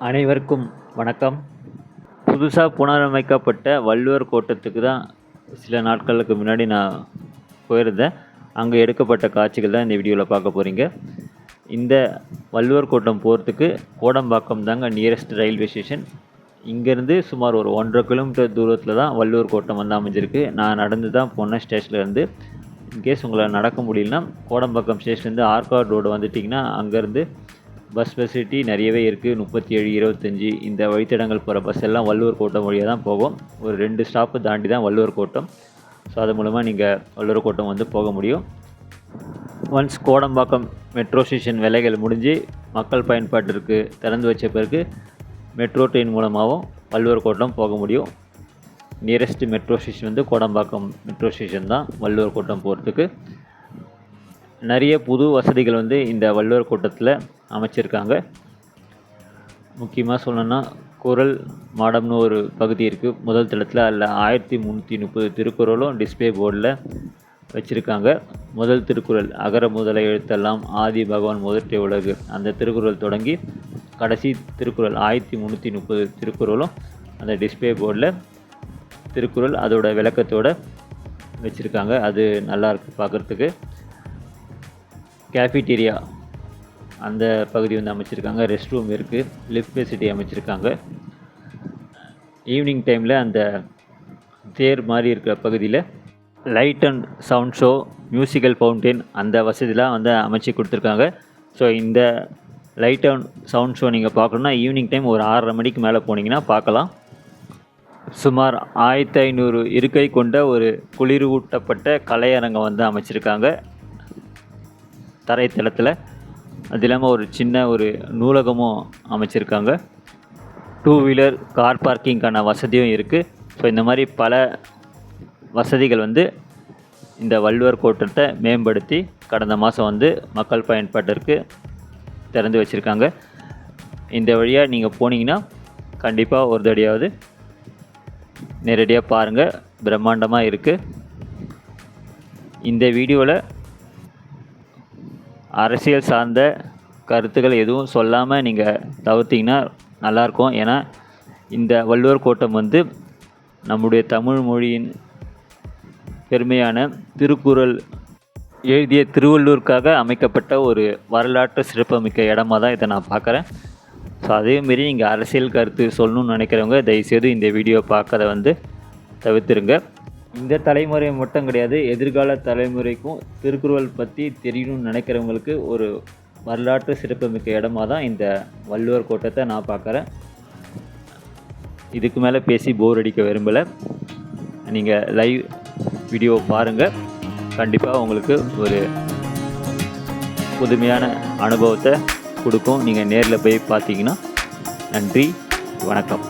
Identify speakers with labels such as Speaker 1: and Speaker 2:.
Speaker 1: அனைவருக்கும் வணக்கம். புதுசாக புனரமைக்கப்பட்ட வள்ளுவர் கோட்டத்துக்கு தான் சில நாட்களுக்கு முன்னாடி நான் போயிருந்தேன். அங்கே எடுக்கப்பட்ட காட்சிகள் தான் இந்த வீடியோவில் பார்க்க போகிறீங்க. இந்த வள்ளுவர் கோட்டம் போகிறதுக்கு கோடம்பாக்கம் தாங்க நியரஸ்ட் ரயில்வே ஸ்டேஷன். இங்கேருந்து சுமார் ஒரு 1.5 கிலோமீட்டர் தூரத்தில் தான் வள்ளுவர் கோட்டம் வந்து அமைஞ்சிருக்கு. நான் நடந்து தான் போனேன் ஸ்டேஷன்லேருந்து. இன்கேஸ் உங்களை நடக்க முடியலனா கோடம்பாக்கம் ஸ்டேஷன்லேருந்து ஆர்காட் ரோடு வந்துட்டிங்கன்னா அங்கேருந்து பஸ் ஃபெசிலிட்டி நிறையவே இருக்குது. 37, 25 இந்த வழித்தடங்கள் போகிற பஸ் எல்லாம் வள்ளுவர் கோட்டம் வழியாக தான் போகும். ஒரு 2 ஸ்டாப்பு தாண்டி தான் வள்ளுவர் கோட்டம். ஸோ அது மூலமாக நீங்கள் வள்ளுவர் கோட்டம் வந்து போக முடியும். ஒன்ஸ் கோடம்பாக்கம் மெட்ரோ ஸ்டேஷன் வேலைகள் முடிஞ்சு மக்கள் பயன்பாட்டிற்கு திறந்து வச்ச பிறகு மெட்ரோ ட்ரெயின் மூலமாகவும் வள்ளுவர் கோட்டம் போக முடியும். நியரஸ்ட் மெட்ரோ ஸ்டேஷன் வந்து கோடம்பாக்கம் மெட்ரோ ஸ்டேஷன் தான் வள்ளுவர் கோட்டம் போகிறதுக்கு. நிறைய புது வசதிகள் வந்து இந்த வள்ளுவர் கோட்டத்தில் அமைச்சிருக்காங்க. முக்கியமாக சொல்லணுன்னா குறள் மாடம்னு ஒரு பகுதி இருக்குது. முதல் தளத்தில் அதில் 1330 திருக்குறளும் டிஸ்பிளே போர்டில் வச்சுருக்காங்க. முதல் திருக்குறள் அகர முதல எழுத்தெல்லாம் ஆதி பகவான் முதற்றே உலகு, அந்த திருக்குறள் தொடங்கி கடைசி திருக்குறள் 1330 திருக்குறளும் அந்த டிஸ்பிளே போர்டில் திருக்குறள் அதோட விளக்கத்தோடு வச்சுருக்காங்க. அது நல்லாயிருக்கு பார்க்குறதுக்கு. கேஃபிடீரியா அந்த பகுதி வந்து அமைச்சிருக்காங்க. ரெஸ்ட்ரூம் இருக்குது. லிஃப்ட் ஃபெசிலிட்டி அமைச்சிருக்காங்க. ஈவினிங் டைமில் அந்த தேர் மாதிரி இருக்கிற பகுதியில் light and sound show, musical fountain அந்த வசதிலாம் வந்து அமைச்சு கொடுத்துருக்காங்க. ஸோ இந்த லைட் அண்ட் சவுண்ட் ஷோ நீங்கள் பார்க்கணுன்னா ஈவினிங் டைம் ஒரு 6:30 மணிக்கு மேலே போனீங்கன்னா பார்க்கலாம். சுமார் 1500 இருக்கை கொண்ட ஒரு குளிரூட்டப்பட்ட கலையரங்கம் வந்து அமைச்சிருக்காங்க தரைத்தளத்தில். அது இல்லாமல் ஒரு சின்ன ஒரு நூலகமும் அமைச்சிருக்காங்க. 2 வீலர் கார் பார்க்கிங்கான வசதியும் இருக்குது. ஸோ இந்த மாதிரி பல வசதிகள் வந்து இந்த வள்ளுவர் கோட்டத்தை மேம்படுத்தி கடந்த மாதம் வந்து மக்கள் பயன்பாட்டிற்கு திறந்து வச்சுருக்காங்க. இந்த வழியாக நீங்கள் போனீங்கன்னா கண்டிப்பாக ஒரு தடையாவது நேரடியாக பாருங்கள். பிரம்மாண்டமாக இருக்குது. இந்த வீடியோவில் அரசியல் சார்ந்த கருத்துக்கள் எதுவும் சொல்லாமல் நீங்கள் தவிர்த்திங்கன்னா நல்லாயிருக்கும். ஏன்னா இந்த வள்ளுவர் கோட்டம் வந்து நம்முடைய தமிழ் மொழியின் பெருமையான திருக்குறள் எழுதிய திருவள்ளுவருக்காக அமைக்கப்பட்ட ஒரு வரலாற்று சிறப்புமிக்க இடமா தான் இதை நான் பார்க்குறேன். ஸோ அதேமாரி நீங்கள் அரசியல் கருத்து சொல்லணும்னு நினைக்கிறவங்க தயவுசெய்து இந்த வீடியோ பார்க்கறத வந்து தவிர்த்துருங்க. இந்த தலைமுறை மட்டும் கிடையாது, எதிர்கால தலைமுறைக்கும் திருக்குறள் பற்றி தெரியணும்னு நினைக்கிறவங்களுக்கு ஒரு வரலாற்று சிறப்புமிக்க இடமா தான் இந்த வள்ளுவர் கோட்டத்தை நான் பார்க்குறேன். இதுக்கு மேலே பேசி போர் அடிக்க விரும்பலை. நீங்கள் லைவ் வீடியோ பாருங்கள். கண்டிப்பாக உங்களுக்கு ஒரு புதுமையான அனுபவத்தை கொடுக்கும். நீங்கள் நேரில் போய் பார்த்தீங்கன்னா. நன்றி, வணக்கம்.